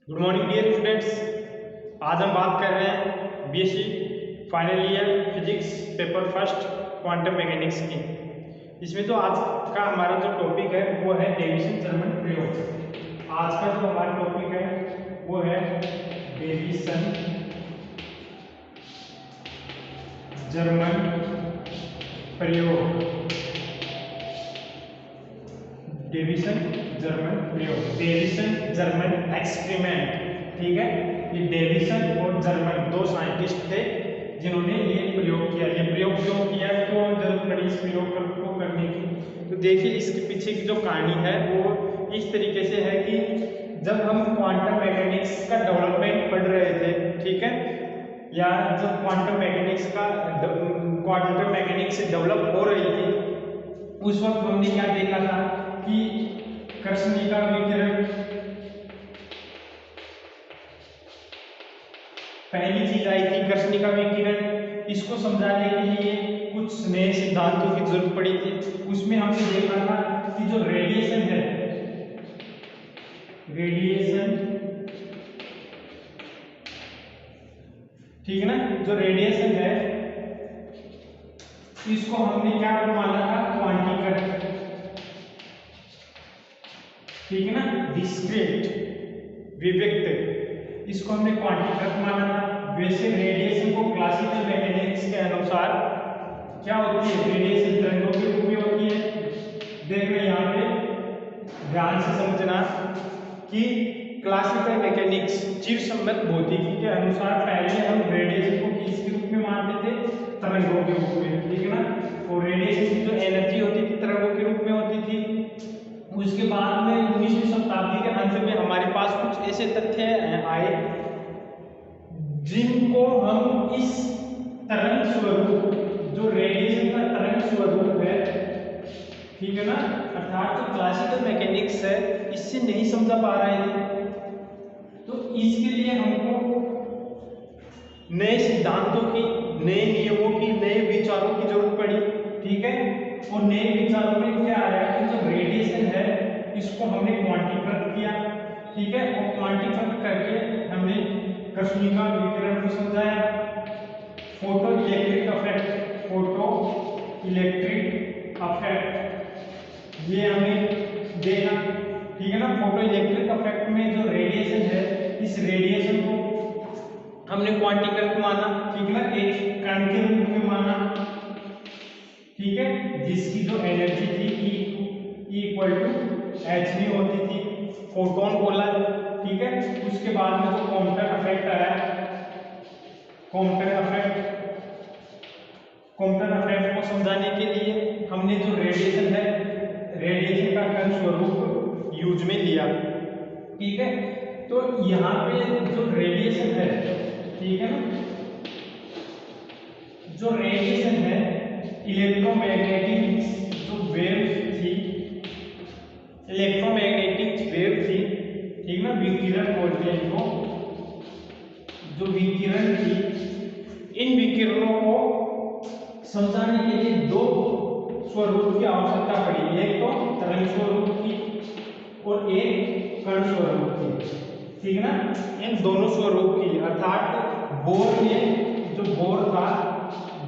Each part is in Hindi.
Good morning dear students. आज हम बात कर रहे हैं BSc final year physics paper first quantum mechanics की। इसमें तो आज का हमारा जो टॉपिक है वो है डेविसन जर्मन प्रयोग। आज का जो हमारा टॉपिक है वो है डेविसन जर्मन प्रयोग। डेविसन जर्मन प्रयोग, डेविसन जर्मन एक्सपेरिमेंट। ठीक है, ये डेविसन और जर्मन दो साइंटिस्ट थे जिन्होंने ये प्रयोग किया। ये प्रयोग क्यों किया, तो जरूरत पड़ी इस प्रयोग को करने की। तो देखिए इसके पीछे की जो कहानी है वो इस तरीके से है कि जब हम क्वांटम मैकेनिक्स का डेवलपमेंट पढ़ रहे थे, ठीक है, या जब क्वांटम मैकेनिक्स डेवलप हो रही थी, उस वक्त हमने क्या देखा था कि कृष्णिका विकिरण पहली चीज आई थी। कृष्णिका विकिरण, इसको समझाने के लिए कुछ नए सिद्धांतों की जरूरत पड़ी थी। उसमें हमने देखा था कि जो रेडिएशन है, रेडिएशन, ठीक है ना, जो रेडिएशन है इसको हमने क्या माना था, क्वांटीकृत, ठीक है ना, डिस्क्रीट, विविक्त, इसको हमने क्वांटीकृत माना था। वैसे रेडिएशन को क्लासिकल मैकेनिक्स के अनुसार क्या होती है, रेडिएशन तरंगों के रूप में होती है। देखना यहाँ पे ध्यान से समझना कि क्लासिकल मैकेनिक्स चिर सम्मत भौतिकी के अनुसार पहले हम रेडिएशन को किसके रूप में मानते थे, तरंगों के रूप में, ठीक है ना। और रेडिएशन की जो एनर्जी होती थी तरंगों के रूप में होती थी। उसके बाद में 19वीं शताब्दी के अंत में हमारे पास कुछ ऐसे तथ्य आए जिनको हम इस तरंग स्वरूप, जो रेडिएशन का तरंग स्वरूप है, ठीक है ना, अर्थात जो क्लासिकल मैकेनिक्स है इससे नहीं समझा पा रहे थे। तो इसके लिए हमको नए सिद्धांतों की, नए नियमों की, नए विचारों की जरूरत पड़ी, ठीक है। और नए विचारों में क्या आया कि जो रेडिएशन है इसको हमने क्वांटीकृत किया, ठीक है, और क्वांटीकृत करके हमने कृष्णिका विकिरण को समझाया। Photo electric effect, photo electric effect ये हमने देखा, ठीक है ना। फोटो इलेक्ट्रिक इफेक्ट में जो रेडिएशन है, इस रेडिएशन को हमने क्वांटीकृत माना, ठीक है ना, एक कण के रूप में माना, ठीक है, जिसकी जो एनर्जी थी E इक्वल टू एच में होती थी, फोटोन बोला, ठीक है। उसके बाद में जो कॉम्पटन इफेक्ट आया, कॉम्पटन इफेक्ट को समझाने के लिए हमने जो रेडिएशन है, रेडिएशन का कण स्वरूप यूज में लिया, ठीक है। तो यहाँ पे जो रेडिएशन है, ठीक है ना, जो रेडिएशन है, इलेक्ट्रोमैग्नेटिक जो वेव थी, इलेक्ट्रोमैग्नेटिक वेव थी, ठीक ना, विकिरण बोलते हैं इनको, जो विकिरण थी, इन विकिरणों को समझाने के लिए दो स्वरूप की आवश्यकता पड़ी। एक तो तरंग स्वरूप की और एक कण स्वरूप की, ठीक है ना। इन दोनों स्वरूप की, अर्थात बोर ने, जो बोर था,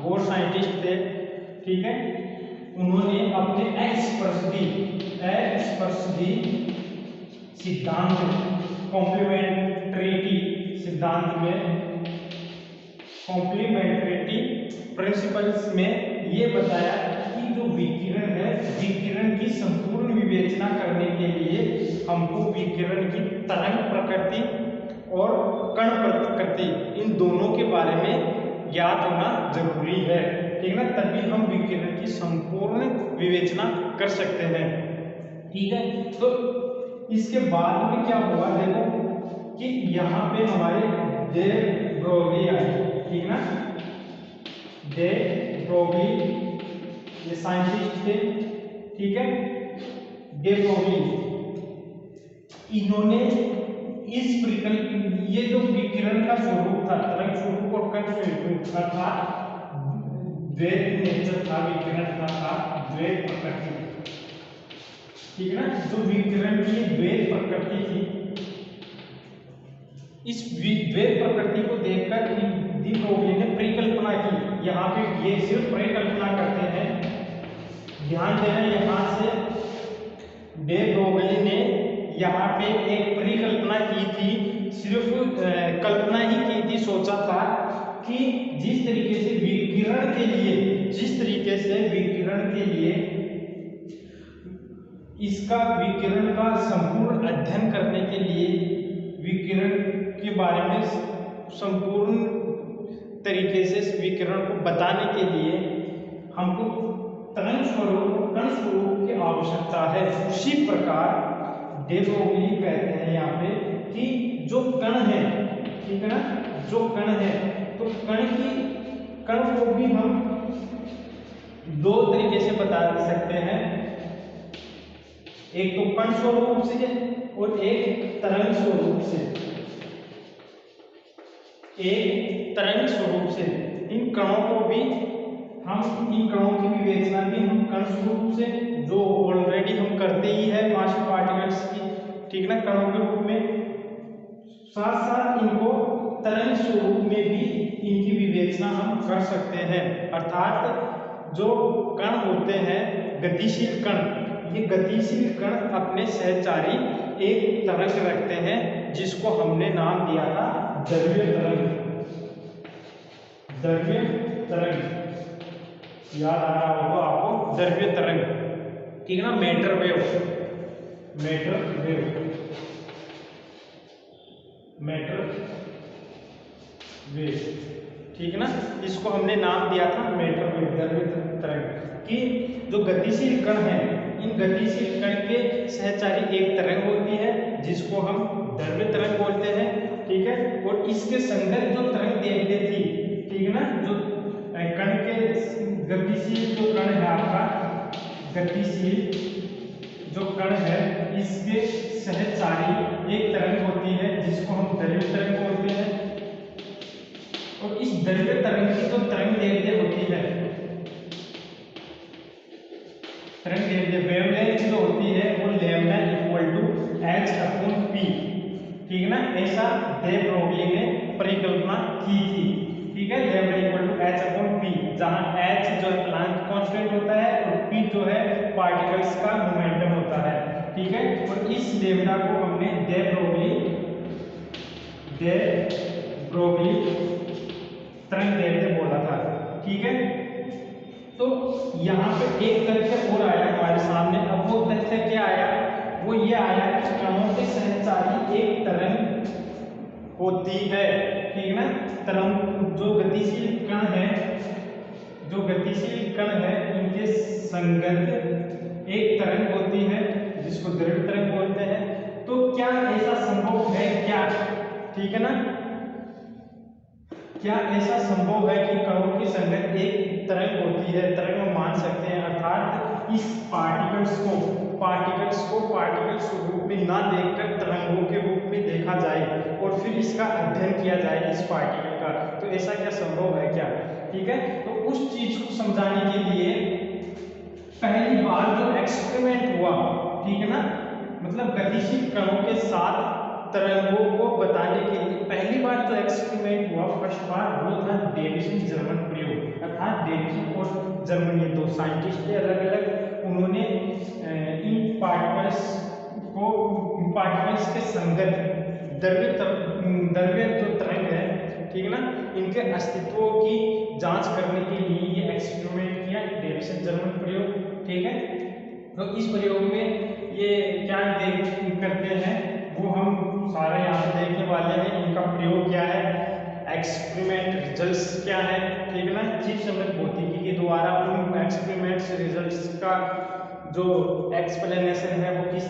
बोर साइंटिस्ट थे, ठीक है, उन्होंने अपने अस्पर्शदी सिद्धांत, कॉम्प्लीमेंट्रिटी सिद्धांत में, कॉम्प्लीमेंट्रिटी प्रिंसिपल्स में ये बताया कि जो विकिरण है, विकिरण की संपूर्ण विवेचना करने के लिए हमको विकिरण की तरंग प्रकृति और कण प्रकृति, इन दोनों के बारे में ज्ञात होना जरूरी है, ठीक है ना, तभी हम विकिरण की संपूर्ण विवेचना कर सकते हैं, ठीक है। तो इसके बाद में क्या हुआ, देखो कि यहाँ पे हमारे डे ब्रोगली आए, ठीक ना, डे ब्रोगली ये साइंटिस्ट थे, ठीक है, डे ब्रोगली, इन्होंने इस प्रकल्प, ये जो विकिरण का स्वरूप था, तरंग स्वरूप और कण स्वरूप, अर्थात द्वैत नेचर था विकिरण का, द्वैत प्रकृति, ठीक है ना, जो विकिरण की द्वैत प्रकृति थी, इस द्वैत प्रकृति को देखकर डी ब्रोगली ने परिकल्पना की। यहाँ पे ये सिर्फ परिकल्पना करते हैं, ध्यान देना, यहाँ से डे ब्रोगली ने यहाँ पे एक परिकल्पना की थी, सिर्फ कल्पना ही की थी, सोचा था कि जिस तरीके से विकिरण के लिए इसका विकिरण का संपूर्ण अध्ययन करने के लिए, विकिरण के बारे में संपूर्ण तरीके से विकिरण को बताने के लिए हमको तरंग स्वरूप, कण स्वरूप की आवश्यकता है। उसी प्रकार डे ब्रोगली कहते हैं यहाँ पे कि जो कण है, ठीक है ना, जो कण है, तो कण को भी हम दो तरीके से बता सकते हैं, एक तो कण स्वरूप से और एक तरंग स्वरूप से। एक तरंग स्वरूप से इन कणों को भी हम, इन कणों की विवेचना भी हम कण स्वरूप से, जो ऑलरेडी हम करते ही है मास पार्टिकल्स की, ठीक ना, कणों के रूप में, साथ साथ इनको तरंग स्वरूप में भी इनकी विवेचना हम कर सकते हैं। अर्थात जो कण होते हैं गतिशील कण, ये गतिशील कण अपने सहचारी एक तरंग रखते हैं जिसको हमने नाम दिया था द्रव्य तरंग। द्रव्य तरंग याद आ रहा होगा आपको, द्रव्य तरंग, ठीक है ना, matter wave, matter wave, matter wave, ठीक है ना, इसको हमने नाम दिया था मैटर वेव, द्रव्य तरंग। कि जो गतिशील कण है, इन गतिशील कण के सहचारी एक तरंग होती है जिसको हम द्रव्य तरंग बोलते हैं, ठीक है, और इसके संगत जो तरंग देखते थी, ठीक है ना, जो कण के गतिशील जो कण है आपका, गतिशील जो कण है, इसके सहचारी एक तरंग होती है जिसको हम द्रव्य तरंग बोलते हैं। और इस द्रव्य तरंग की जो तरंग दैर्ध्य होती है, तरंग दैर्ध्य वेवलेंथ जो होती है वो लैम्डा इक्वल टू h/p, ठीक है ना, ऐसा डे ब्रोगली ने परिकल्पना की थी, ठीक है, लैम्डा इक्वल टू h/p, जहां h जो है प्लैंक कांस्टेंट होता है और p जो है पार्टिकल्स का मोमेंटम होता है, ठीक है। और इस लैम्डा को हमने डे ब्रोगली तरंग दैर्ध्य बोला था, ठीक है। तो यहाँ पे एक तथ्य और आया हमारे सामने। अब वो तथ्य क्या आया, वो ये आया कि कणों के सहचारी एक तरंग होती है, ठीक है ना, तरंग जो गतिशील कण है, जो गतिशील कण है, इनके संगत एक तरंग होती है जिसको द्रव्य तरंग बोलते हैं। तो क्या ऐसा संभव है क्या, ठीक है ना, क्या ऐसा संभव है कि कणों की संगत एक तरंग होती है, तरंग हम मान सकते हैं, अर्थात इस पार्टिकल्स को पार्टिकल्स रूप में ना देखकर तरंगों के रूप में देखा जाए और फिर इसका अध्ययन किया जाए इस पार्टिकल का, तो ऐसा क्या संभव है क्या, ठीक है। तो उस चीज को समझाने के लिए पहली बार जो एक्सपेरिमेंट हुआ, ठीक है ना, मतलब गतिशील कणों के साथ तरंगों को बताने के लिए पहली बार जो एक्सपेरिमेंट हुआ, फर्स्ट बार, वो था डेविसन जर्मन प्रयोग। अर्थात डेविसन और जर्मन ये दो साइंटिस्ट थे अलग अलग, उन्होंने इन पार्टिकल्स के संगत द्रव्य जो तरंग है, ठीक है ना, इनके अस्तित्व की जांच करने के लिए ये एक्सपेरिमेंट किया, डेविसन जर्मन प्रयोग, ठीक है। तो इस प्रयोग में ये क्या करते हैं वो हम सारे यहाँ पे देखने वाले हैं। इनका प्रयोग क्या है, एक्सपेरिमेंट रिजल्ट्स क्या है, ठीक है ना, जीव संगत भौतिकी के द्वारा उन एक्सपेरिमेंट्स रिजल्ट्स का जो एक्सप्लेनेशन है वो किस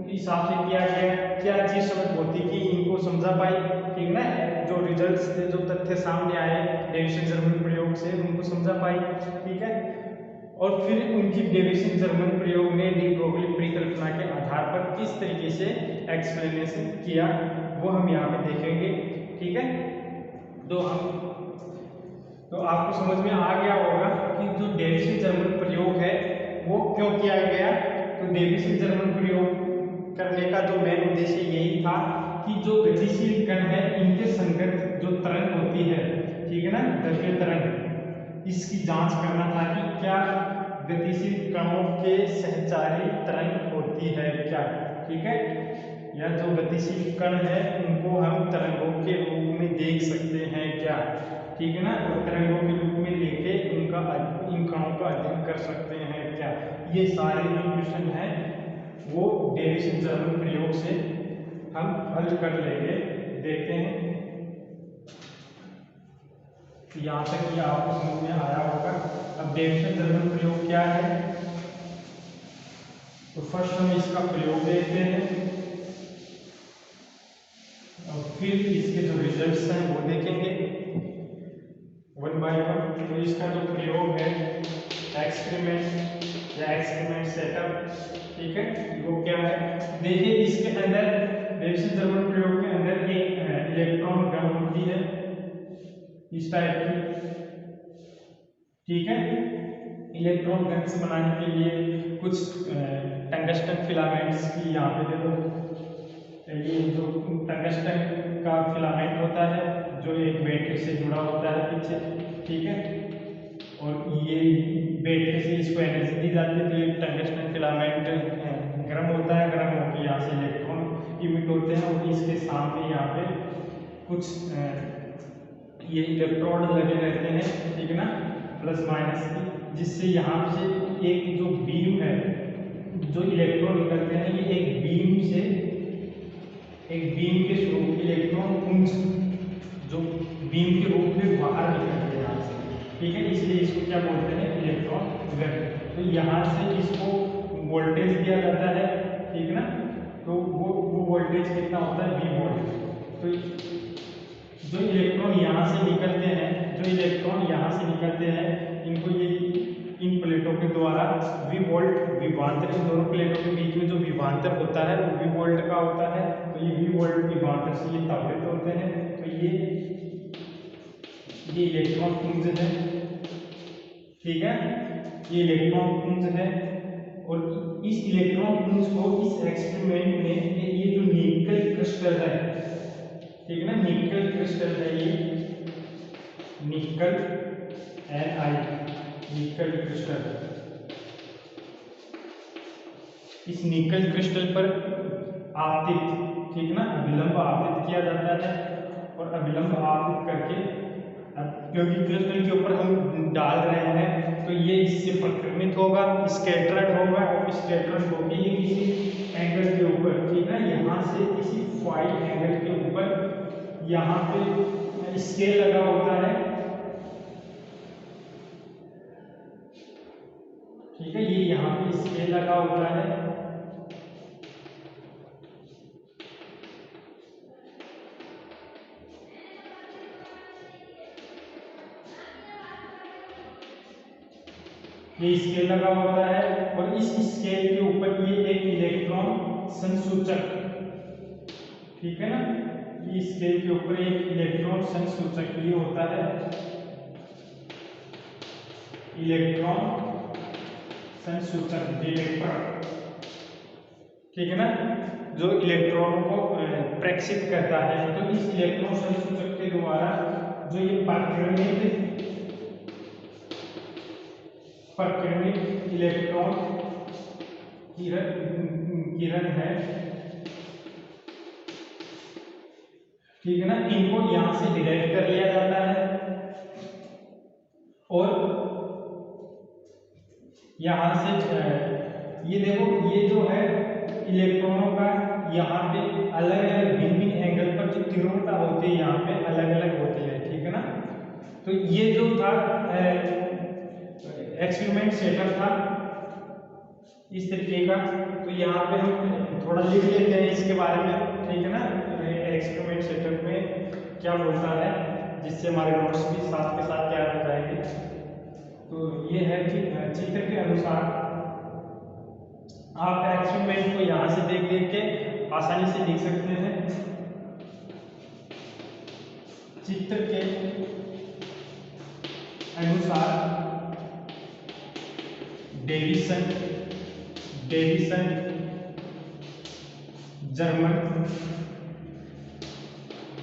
हिसाब से किया गया, क्या जीव संगत भौतिकी इनको समझा पाई, ठीक है ना, जो रिजल्ट्स थे, जो तथ्य सामने आए डेविसन जर्मन प्रयोग से, उनको समझा पाई, ठीक है। और फिर उनकी डेविसन जर्मन प्रयोग ने डी ब्रोगली परिकल्पना के आधार पर किस तरीके से एक्सप्लेनेशन किया वो हम यहाँ पे देखेंगे, ठीक है। तो आपको समझ में आ गया होगा कि जो डेविसन जर्मन प्रयोग है वो क्यों किया गया। तो डेविसन जर्मन प्रयोग करने का जो मेन उद्देश्य यही था कि जो गतिशील कण है इनके संगत जो तरंग होती है, ठीक है ना, द्रव्य तरंग, इसकी जांच करना था कि क्या गतिशील कणों के सहचारी तरंग होती है क्या, ठीक है, या जो गतिशील कण है उनको हम तरंगों के रूप में देख सकते हैं क्या, ठीक है ना, और तरंगों के रूप में लेके उनका इन कणों का अध्ययन कर सकते हैं क्या। ये सारे जो क्वेश्चन हैं वो डेविसन जर्मन प्रयोग से हम हल कर लेंगे। देखते हैं यहाँ तक ये आपको समझ में आया होगा। अब डेविसन जर्मन प्रयोग क्या है, तो फर्स्ट हम इसका प्रयोग देखते हैं और फिर इसके जो रिजल्ट्स हैं वो देखेंगे वन बाय वन। तो इसका जो प्रयोग है एक्सपेरिमेंट या एक्सपेरिमेंट सेटअप, ठीक है, वो क्या है, देखिए इसके अंदर डेविसन जर्मन प्रयोग के अंदर एक इलेक्ट्रॉन गन होती है इस टाइप की, ठीक है। इलेक्ट्रॉन गन्स बनाने के लिए कुछ टंगस्टन फिलामेंट्स की यहाँ पे देखो, ये जो टंगस्टन का फिलामेंट होता है जो एक बैटरी से जुड़ा होता है पीछे, ठीक है, और ये बैटरी से इसको एनर्जी दी जाती है, तो ये टंगस्टन फिलामेंट गर्म होता है, गर्म होकर यहाँ से इलेक्ट्रॉन इमिट होते हैं और इसके सामने यहाँ पे कुछ ये इलेक्ट्रोड लगे रहते हैं, ठीक है ना, प्लस माइनस की, जिससे यहाँ से एक जो बीम है, जो इलेक्ट्रॉन निकलते हैं, ये एक बीम से, एक बीम के स्वरूप इलेक्ट्रॉन पुंज जो बीम के रूप में बाहर निकलते हैं यहाँ से, ठीक है, इसलिए इसको क्या बोलते हैं, इलेक्ट्रॉन गन। तो यहाँ से इसको वोल्टेज दिया जाता है, ठीक है ना, तो वो वोल्टेज कितना होता है, V वोल्ट। तो जो इलेक्ट्रॉन यहाँ से निकलते हैं, जो इलेक्ट्रॉन यहाँ से निकलते हैं, इनको ये इन प्लेटों के द्वारा V वोल्ट विभवांतर, इन दोनों प्लेटों के बीच में जो विभवांतर होता है वो V वोल्ट का होता है, तो ये V वोल्ट विभवांतर से ये तावित होते हैं। तो ये इलेक्ट्रॉन पुंज है, ठीक है, ये इलेक्ट्रॉन पुंज है, और इस इलेक्ट्रॉन पुंज को इस एक्सपेरिमेंट में ये जो निकल क्रिस्टल है, ठीक है ना, निकल क्रिस्टल है, ये निकल निकल क्रिस्टल, इस निकल क्रिस्टल पर आपतित, ठीक ना, अभिलंब आपतित किया जाता है, और अभिलंब आपतित करके क्योंकि क्रिस्टल के ऊपर हम डाल रहे हैं तो ये इससे परिक्रमित होगा, स्कैटर्ड होगा, और स्कैटर्ड होगी ये किसी एंगल के ऊपर, ठीक है, यहाँ से किसी फाई एंगल के ऊपर यहाँ पे स्केल लगा होता है, ठीक है, ये यहाँ पे स्केल लगा होता है, ये स्केल लगा होता है, और इस स्केल के ऊपर ये एक इलेक्ट्रॉन संसूचक, ठीक है ना, ये स्केल के ऊपर एक इलेक्ट्रॉन संसूचक ये होता है, इलेक्ट्रॉन संसूचक डिटेक्टर, ठीक है ना, जो इलेक्ट्रॉनों को प्रेक्षित करता है। तो इस इलेक्ट्रॉन संसूचक के द्वारा जो ये परिक्रमित इलेक्ट्रॉन किरण है, ठीक है ना, इनको यहां से डिटेक्ट कर लिया जाता है, और यहां से ये देखो, ये जो है इलेक्ट्रॉनों का यहाँ पे अलग अलग भिन्न भिन्न एंगल पर जो तीव्रता होती है यहाँ पे अलग अलग होती है, ठीक है ना। तो ये जो था एक्सपेरिमेंट सेटअप था इस तरीके का, तो यहाँ पे हम थोड़ा लिख लेते हैं इसके बारे में, ठीक है ना, एक्सपेरिमेंट सेटअप में क्या बोलता है, जिससे हमारे नोट्स भी साथ के साथ तैयार हो जाएंगे। तो ये है कि चित्र के अनुसार आप एक्सपेरिमेंट को यहाँ से देख देख के आसानी से लिख सकते हैं। चित्र के अनुसार डेविसन जर्मन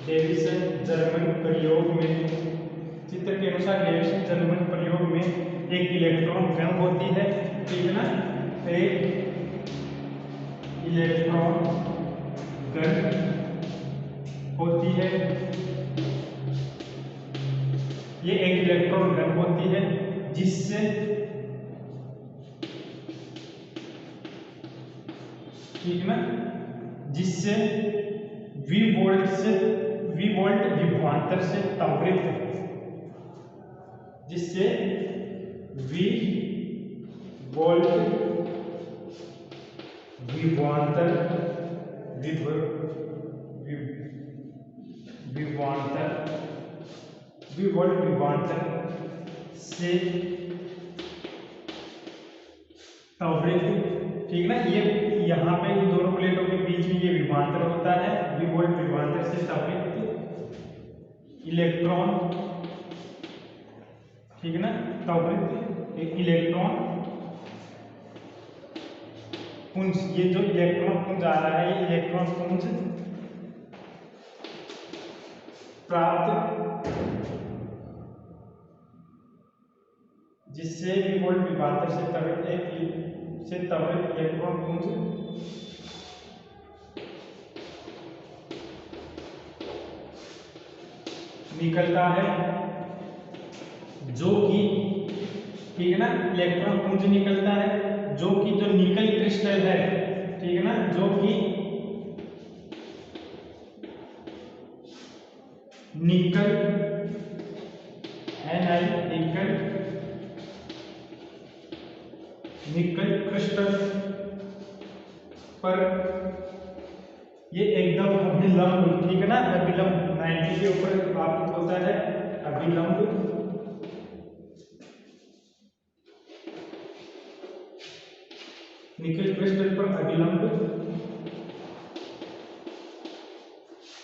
डेविसन जर्मन प्रयोग में, चित्र के अनुसार डेविसन जर्मन प्रयोग में एक इलेक्ट्रॉन गन होती है, ठीक है ना। एक इलेक्ट्रॉन गन होती है, ये एक इलेक्ट्रॉन गन होती है जिससे ठीक ना, जिससे V वोल्ट विभवांतर से त्वरित, जिससे V वोल्ट विभवांतर से त्वरित, ठीक ना। ये यहाँ पे इन दोनों प्लेटों के बीच में ये विभवांतर होता है, V वोल्ट विभवांतर से त्वरित इलेक्ट्रॉन, ठीक है ना, त्वरित एक इलेक्ट्रॉन पुंज, ये जो इलेक्ट्रॉन पुंज आ रहा है, ये इलेक्ट्रॉन पुंज प्राप्त, जिससे V वोल्ट विभवांतर से त्वरित इलेक्ट्रॉन पुंज निकलता है, जो कि ठीक है ना, इलेक्ट्रॉन पुंज निकलता है जो कि जो निकल क्रिस्टल है, ठीक है ना, जो कि निकल निकल क्रिस्टल पर ये एकदम अभिलंब, ठीक है ना, अभिलंब 90 के ऊपर आपको होता है, अभिलंब निकल क्रिस्टल पर अभिलंब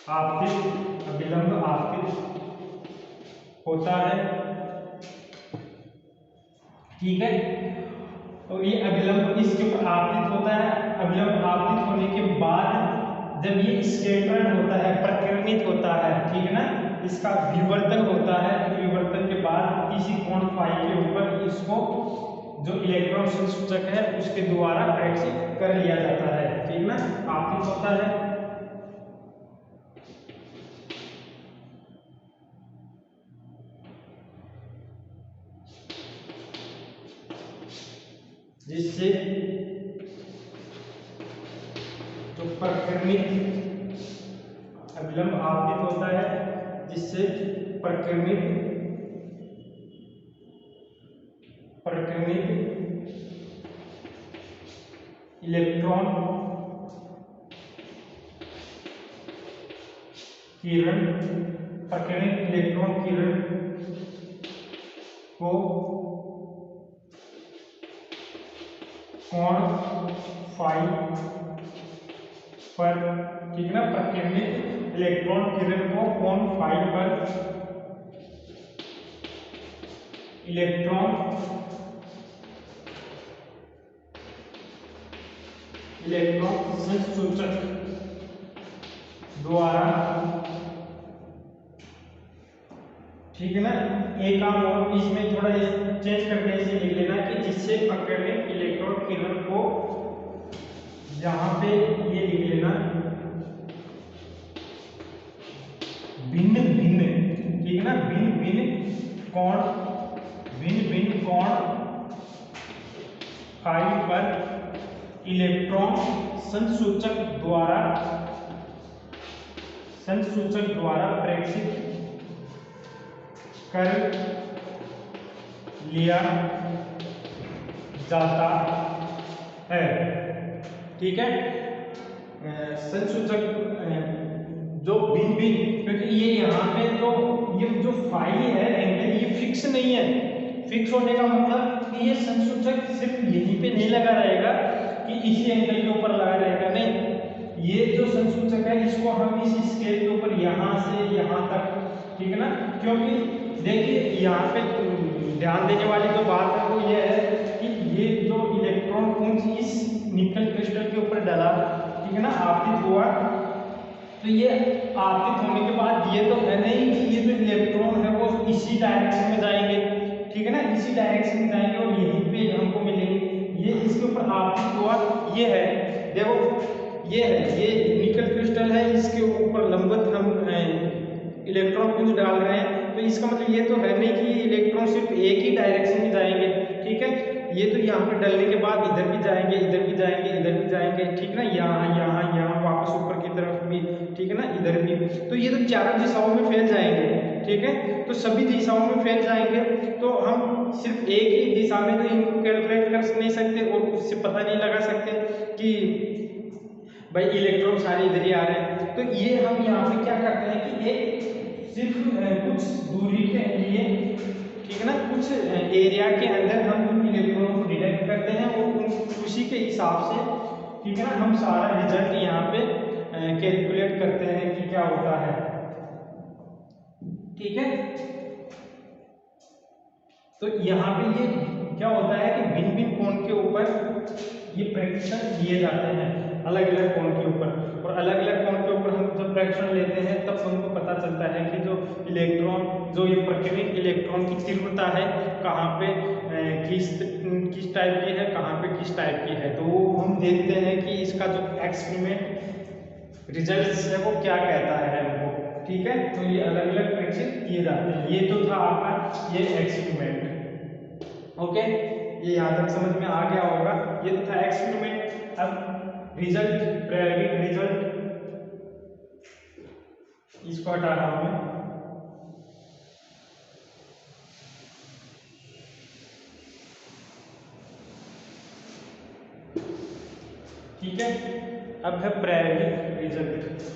आपतित होता है, ठीक है। और ये अभिलंब इसके ऊपर आपतित होता है, अभिलंब आपतित होने के बाद जब ये स्कैटर्ड होता है, प्रकीर्णित होता है, ठीक है ना, इसका विवर्तन होता है, तो विवर्तन के बाद किसी कोण फाई के ऊपर इसको जो इलेक्ट्रॉन संसूचक है उसके द्वारा प्रेक्षित कर लिया जाता है, ठीक ना, आपतित होता है। जिससे जो प्रकीर्णित अभिलंब आपतित होता है, जिससे प्रकीर्णित इलेक्ट्रॉन किरण, प्रकीर्णित इलेक्ट्रॉन किरण को कोण फाई पर, ठीक है ना, प्रकीर्णित इलेक्ट्रॉन किरण को कोण फाई पर इलेक्ट्रॉन संसूचक द्वारा, ठीक है ना। एक काम और इसमें थोड़ा चेंज करके इसे लिख लेना कि जिससे प्रकीर्णित इलेक्ट्रॉन किरण को, यहाँ पे ये लिख लेना भिन्न भिन्न, ठीक है ना, भिन्न भिन्न कोण फाई पर इलेक्ट्रॉन संसूचक द्वारा प्रेक्षित कर लिया जाता है, ठीक है। संसूचक जो भिन्न भिन्न, क्योंकि ये यहाँ पे तो ये जो फाई है एंगल, ये फिक्स नहीं है। फिक्स होने का मतलब कि ये संसूचक सिर्फ यहीं पे नहीं लगा रहेगा कि इसी एंगल के ऊपर लगा रहेगा, नहीं, ये जो संसूचक है इसको हम इस स्केल के ऊपर यहाँ से यहाँ तक, ठीक है ना, क्योंकि देखिए यहाँ पे ध्यान देने वाली जो बात है वो ये है कि ये जो इलेक्ट्रॉन पुंज इस निकल क्रिस्टल के ऊपर डला, ठीक है ना, आपतित हुआ, तो ये आपतित होने के बाद ये तो है नहीं कि ये जो इलेक्ट्रॉन है वो इसी डायरेक्शन में जाएंगे, ठीक है ना, इसी डायरेक्शन में जाएंगे और यहीं पे हमको मिलेंगे। ये इसके ऊपर आपतित हुआ, ये है, देखो ये है, ये निकल क्रिस्टल है, इसके ऊपर लंबवत हम इलेक्ट्रॉन पुंज डाल रहे हैं। तो इसका मतलब ये तो है नहीं कि इलेक्ट्रॉन सिर्फ एक ही डायरेक्शन में जाएंगे, ठीक है। ये तो यहाँ पे डलने के बाद इधर भी जाएंगे, इधर भी जाएंगे, इधर भी जाएंगे, ठीक ना, यहाँ यहाँ यहाँ वापस ऊपर की तरफ भी, ठीक है ना, इधर भी। तो ये तो चारों दिशाओं में फैल जाएंगे, ठीक है। तो सभी दिशाओं में फैल जाएंगे, तो हम सिर्फ एक ही दिशा में तो इनको कैलकुलेट कर नहीं सकते और उससे पता नहीं लगा सकते कि भाई इलेक्ट्रॉन सारे इधर ही आ रहे हैं। तो ये हम यहाँ पे क्या करते हैं कि एक सिर्फ कुछ दूरी के लिए, ठीक है ना, कुछ एरिया के अंदर हम इलेक्ट्रॉनों को डिटेक्ट करते हैं और उसी के हिसाब से, ठीक है ना, हम सारा रिजल्ट यहाँ पे कैलकुलेट करते हैं कि क्या होता है, ठीक है। तो यहाँ पे ये क्या होता है कि भिन्न भिन्न कोण के ऊपर ये प्रेडिक्शन दिए जाते हैं, अलग अलग कोण के ऊपर, और अलग अलग कोण के ऊपर हम जब प्रेडिक्शन लेते हैं तब हमको पता चलता है कि जो इलेक्ट्रॉन, जो ये प्रकृति इलेक्ट्रॉन की तीव्रता है, कहाँ पे किस टाइप की है, कहाँ पे किस टाइप की है। तो हम देखते हैं कि इसका जो एक्सपेरिमेंट रिजल्ट्स है वो क्या कहता है हमको, ठीक है। तो ये अलग अलग प्रेडिक्शन किए जाते हैं। ये तो था आपका ये एक्सपेरिमेंट, ओके, ये यहाँ तक समझ में आ गया होगा। ये तो था एक्सपेरिमेंट। अब रिजल्ट, प्रायोगिक रिजल्ट, इसको हटा रहा हूं मैं, ठीक है। अब है प्रायोगिक रिजल्ट।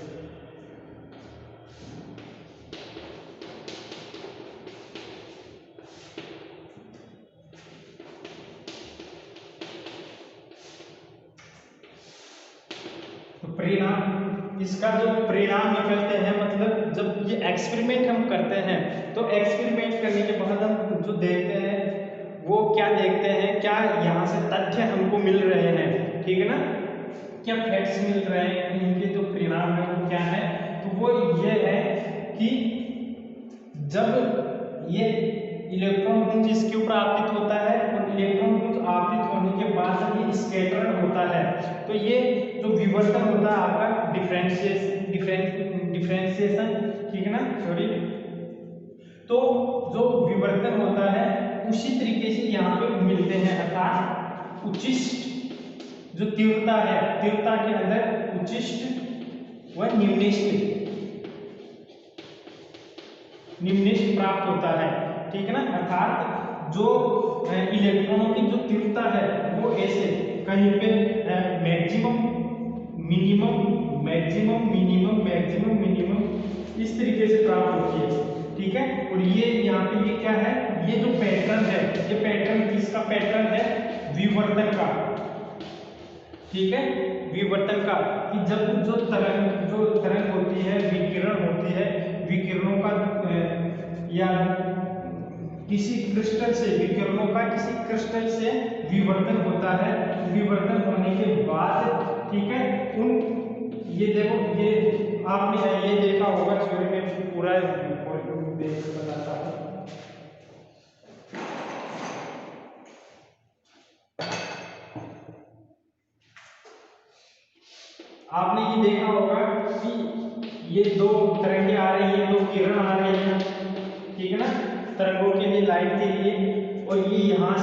परिणाम, इसका जो परिणाम निकलते हैं, मतलब जब ये एक्सपेरिमेंट हम करते हैं तो एक्सपेरिमेंट करने के बाद हम जो देखते हैं वो क्या देखते हैं, क्या यहाँ से तथ्य हमको मिल रहे हैं, ठीक है ना, क्या फैक्ट्स मिल रहे हैं, इनके जो परिणाम है वो क्या है। तो वो ये है कि जब ये इलेक्ट्रॉन पुंज इसके ऊपर आपतित होता है और इलेक्ट्रॉन पुंज आपतित होने के बाद जब ये स्कैटर्ड होता है तो ये जो विवर्तन होता है आपका डिफरेंशिएशन, ठीक है ना, सॉरी, तो जो विवर्तन होता है उसी तरीके से यहाँ पे मिलते हैं, अर्थात उच्चिष्ट जो तीव्रता है, तीव्रता के अंदर उच्चिष्ट व निम्निष्ट प्राप्त होता है, ठीक है ना। अर्थात जो इलेक्ट्रॉनों की जो तीव्रता है वो ऐसे कहीं पे maximum minimum maximum minimum maximum minimum इस तरीके से प्राप्त होती है, ठीक है। और ये यहाँ पे ये क्या है, ये जो पैटर्न है, ये पैटर्न किसका पैटर्न है, विवर्तन का, ठीक है, विवर्तन का। कि जब जो तरंग होती है, विकिरण होती है, विकिरणों का या किसी क्रिस्टल से, विकिरणों का किसी क्रिस्टल से विवर्तन होता है, विवर्तन होने के बाद, ठीक है, ये देखो, ये आपने ये देखा होगा, सॉरी मैं पूरा देख बताता हूँ। आपने ये देखा होगा कि ये दो तरंगें आ रही हैं, दो किरण आ रही हैं, ठीक है ना, तरंगों के लिए, लाइट के लिए, और ये यहाँ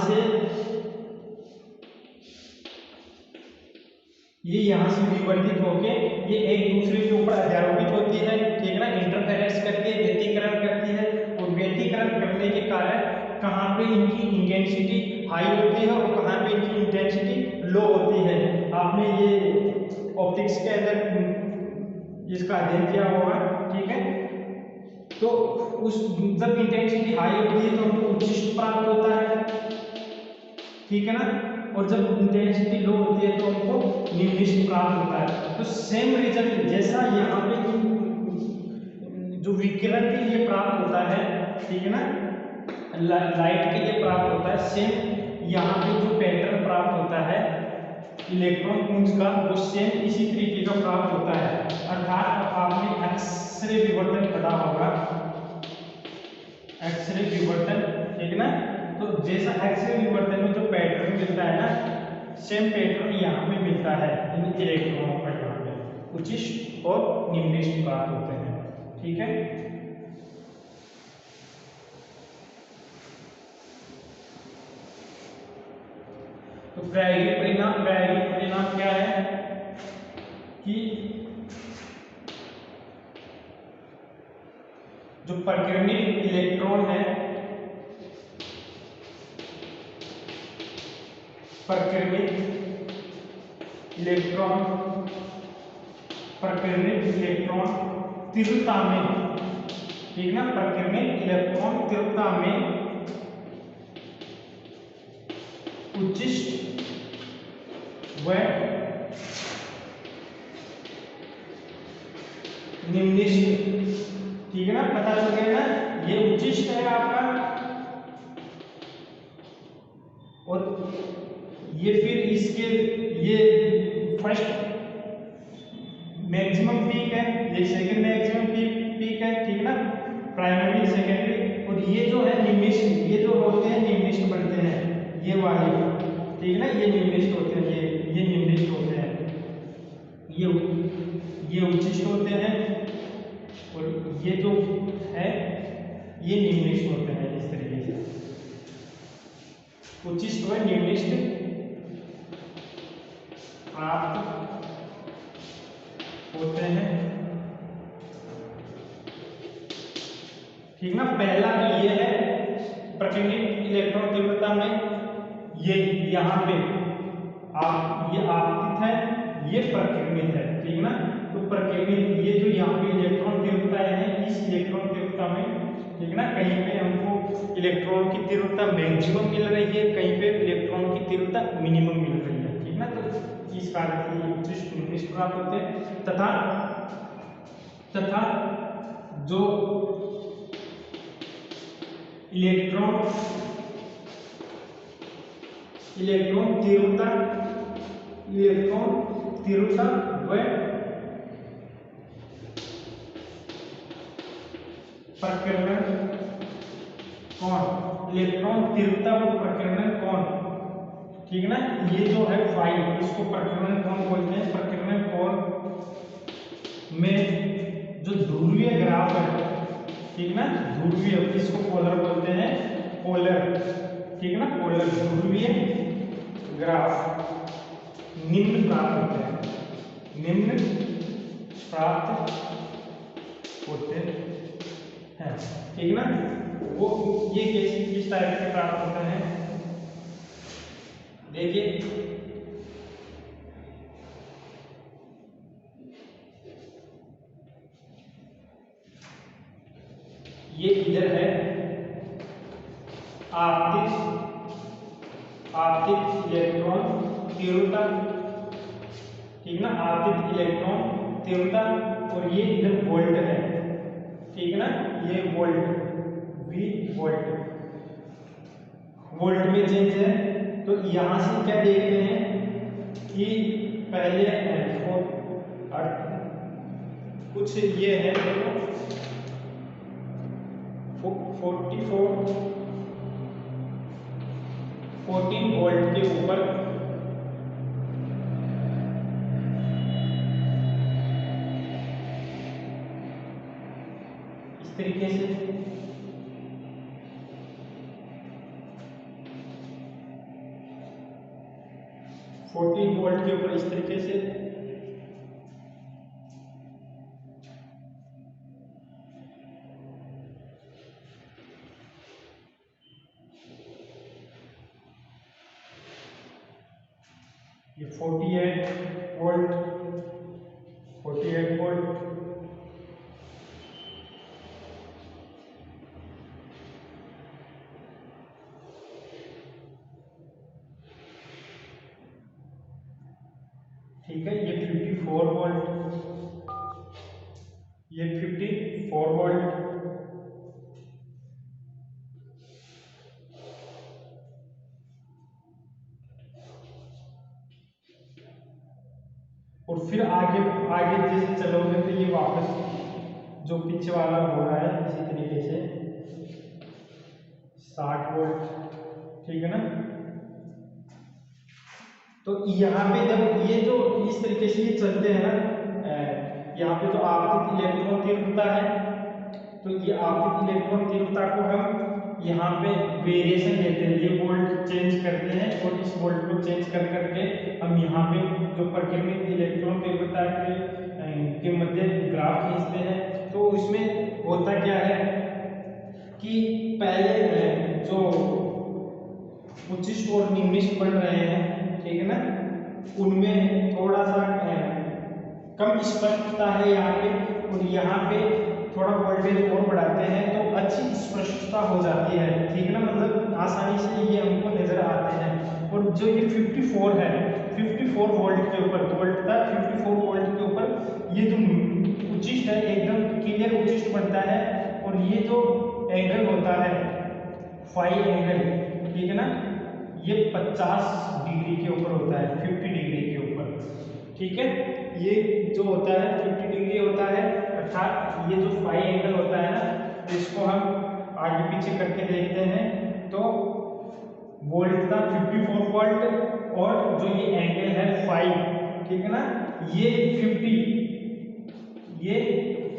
से विवर्तित होके ये एक दूसरे के ऊपर अध्यारोपित होती है, ठीक है ना, इंटरफेरेंस करती है, व्यतिकरण करती है, और व्यतिकरण करने के कारण कहाँ पे इनकी इंटेंसिटी हाई होती है और कहाँ पे इनकी इंटेंसिटी लो होती है। आपने ये ऑप्टिक्स के अंदर इसका अध्ययन किया होगा, ठीक है। तो उस जब इंटेंसिटी हाई होती है तो हमको उच्चिष्ट प्राप्त होता है, ठीक है ना, और जब इंटेंसिटी लो होती है तो हमको निम्निष्ट प्राप्त होता है। तो सेम रिजल्ट जैसा यहाँ पे जो विकिरण के लिए प्राप्त होता है, ठीक है ना, लाइट के लिए प्राप्त होता है, सेम यहाँ पे जो पैटर्न प्राप्त होता है इलेक्ट्रॉन पुंज का वो सेम इसी तरीके का प्राप्त होता है। अर्थात आपने एक्सरे विवर्तन पढ़ा होगा, एक्सरे विवर्तन, ठीक ना। तो जैसा एक्सरे विवर्तन में जो पैटर्न मिलता है ना, सेम पैटर्न यहाँ पे मिलता है इन इलेक्ट्रॉनों का। यहाँ पे उच्चिष्ट और निम्निष्ट प्राप्त होते हैं, ठीक है। तो प्रायोगिक परिणाम क्या है कि जो परिक्रमित इलेक्ट्रॉन है, परिक्रमित इलेक्ट्रॉन तीव्रता में, ठीक ना, परिक्रमित इलेक्ट्रॉन तीव्रता में उच्चिष्ट व निम्निष्ट, ठीक है ना, पता चल गया ना। ये उच्चिष्ट है आपका और ये फिर इसके ये फर्स्ट मैक्सिमम पीक है, ये सेकंड मैक्सिमम पीक है, ठीक ना, प्राइमरी सेकेंडरी। और ये जो है निम्निष्ट, ये जो होते हैं निम्निष्ट बनते हैं, ये वाले, ठीक ना, ये निम्निष्ट होते हैं, ये निम्निष्ट होते हैं, ये उच्चिष्ट होते हैं और ये जो है ये निम्निष्ट होते हैं। इस तरीके से उच्चिष्ट व निम्निष्ट प्राप्त होते हैं, ठीक ना। पहला तो ये है परिक्रमित इलेक्ट्रॉन तीव्रता में, ये यहाँ पे ये आपतित है, ये परिक्रमित है, ठीक ना। तो परिक्रमित ये जो यहाँ पे इलेक्ट्रॉन तीव्रता है, इस इलेक्ट्रॉन तीव्रता में, ठीक ना, कहीं पे हमको इलेक्ट्रॉन की तीव्रता मैक्सिमम मिल रही है, कहीं पे इलेक्ट्रॉन की तीव्रता मिनिमम मिल रही है, ठीक ना। तो इस कारण से उच्चिष्ट निम्निष्ट प्राप्त होते हैं। तथा जो इलेक्ट्रॉन तीव्रता व प्रकीर्णन कोण, इलेक्ट्रॉन तीव्रता व प्रकीर्णन कोण, ठीक ना, ये जो है फाई, इसको प्रकीर्णन कोण बोलते हैं। प्रकीर्णन कोण में जो ध्रुवीय ग्राफ है, ठीक ना, ध्रुवीय, इसको पोलर बोलते हैं, पोलर, ठीक ना, पोलर ध्रुवीय ग्राफ निम्न प्राप्त होते हैं, निम्न प्राप्त होते हैं, ठीक ना। वो ये किस टाइप के प्राप्त होते हैं, देखिए ये इधर है आपतित इलेक्ट्रॉन तीव्रता, ठीक ना, आपतित इलेक्ट्रॉन तीव्रता, और ये इधर वोल्ट है, ठीक ना, ये वोल्ट, V वोल्ट में चेंज है। तो यहां से क्या देखते हैं कि पहले कुछ ये है, देखो 14 वोल्ट के ऊपर इस तरीके से, वोल्ट के ऊपर इस तरीके से, ये 48 वोल्ट, 48 वोल्ट, ठीक है, ये 54 वोल्ट, ये 54 वोल्ट, और फिर आगे आगे जैसे चलोगे तो ये वापस जो पीछे वाला हो रहा है इसी तरीके से 60 वोल्ट, ठीक है ना। तो यहाँ पे जब ये जो इस तरीके से ये चलते हैं ना, यहाँ पे जो आपतित इलेक्ट्रॉन तीव्रता है, तो ये आपतित इलेक्ट्रॉन तीव्रता को हम यहाँ पे वेरिएशन देते हैं, ये वोल्ट चेंज करते हैं और इस वोल्ट को चेंज कर करके हम यहाँ पे जो परिक्रमित इलेक्ट्रॉन तीव्रता के मध्य ग्राफ खींचते हैं। तो उसमें होता क्या है कि पहले जो उच्चिष्ट और निम्निष्ट बन रहे हैं, ठीक है ना, उनमें थोड़ा सा कम स्पष्टता है यहाँ पे, और यहाँ पे थोड़ा वोल्टेज और बढ़ाते हैं तो अच्छी स्पष्टता हो जाती है, ठीक है ना, मतलब आसानी से ये हमको नजर आते हैं। और जो ये 54 है, 54 वोल्ट के ऊपर, वोल्ट था 54 वोल्ट के ऊपर ये जो उच्चिष्ट है एकदम क्लियर उच्चिष्ट बनता है, और ये जो एंगल होता है फाई एंगल, ठीक है ना, ये 50 डिग्री के ऊपर होता है, 50 डिग्री के ऊपर, ठीक है। ये जो होता है 50 डिग्री होता है, अर्थात ये जो फाई एंगल होता है ना, इसको हम आगे पीछे करके देखते हैं तो वोल्ट था 54 वोल्ट, और जो ये एंगल है फाई, ठीक है ना, ये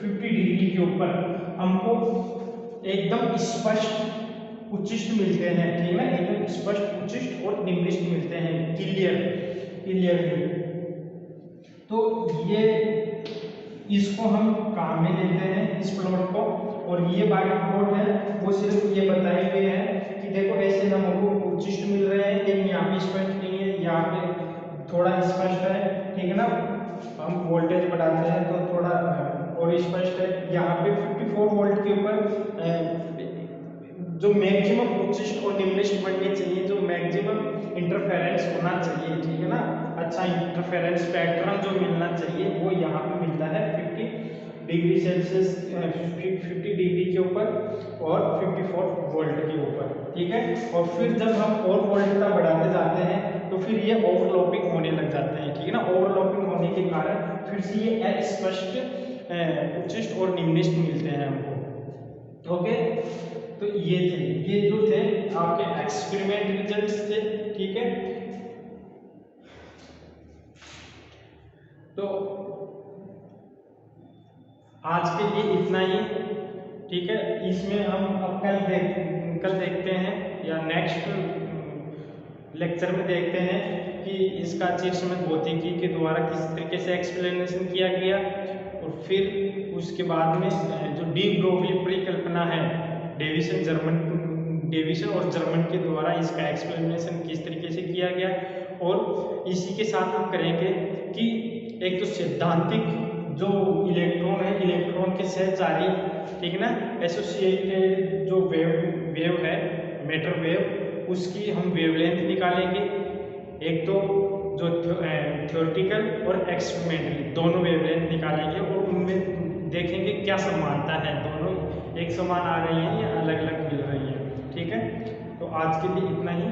50 डिग्री के ऊपर हमको एकदम स्पष्ट उच्चिष्ट मिलते हैं, ठीक है ना, एकदम स्पष्ट उच्चिष्ट और निम्निष्ट मिलते हैं क्लियरली। तो ये इसको हम काम में लेते हैं इस प्लॉट को, और ये बाकी प्लॉट है वो सिर्फ ये बताए हुए हैं कि देखो ऐसे हमको उच्चिष्ट मिल रहे हैं, लेकिन यहाँ पे स्पष्ट नहीं है, यहाँ पे थोड़ा स्पष्ट है, ठीक है ना, हम वोल्टेज बढ़ाते हैं तो थोड़ा और स्पष्ट है। यहाँ पे 54 वोल्ट के ऊपर जो मैक्सिमम उच्चिष्ट और निम्निष्ट बननी चाहिए, जो मैक्सिमम इंटरफेरेंस होना चाहिए, ठीक है ना, अच्छा इंटरफेरेंस पैटर्न जो मिलना चाहिए वो यहाँ पे मिलता है 50 डिग्री सेल्सियस, 50 डिग्री के ऊपर और 54 वोल्ट के ऊपर, ठीक है। और फिर जब हम और वोल्टता बढ़ाते जाते हैं तो फिर ये ओवरलैपिंग होने लग जाते हैं, ठीक है ना, ओवरलैपिंग होने के कारण फिर से ये अस्पष्ट उच्चिष्ट और निम्निष्ट मिलते हैं हमको, ओके। तो ये जो थे आपके एक्सपेरिमेंट रिजल्ट्स थे, ठीक है। तो आज के लिए इतना ही, ठीक है। इसमें हम अब कल देखते हैं या नेक्स्ट लेक्चर में देखते हैं कि इसका चिरसमत भौतिकी के द्वारा किस तरीके से एक्सप्लेनेशन किया गया, और फिर उसके बाद में जो डी ब्रोगली परिकल्पना है, डेविसन और जर्मन के द्वारा इसका एक्सप्लेनेशन किस तरीके से किया गया, और इसी के साथ हम करेंगे कि एक तो सैद्धांतिक जो इलेक्ट्रॉन है, इलेक्ट्रॉन के सहचारी, ठीक है ना, एसोसिएटेड जो वेव है, मैटर वेव, उसकी हम वेवलेंथ निकालेंगे। एक तो जो थ्योरेटिकल और एक्सपेरिमेंटली दोनों वेवलेंथ निकालेंगे, और उनमें देखेंगे क्या समानता है, दोनों एक समान आ रही है या अलग अलग मिल रही है, ठीक है। तो आज के लिए इतना ही।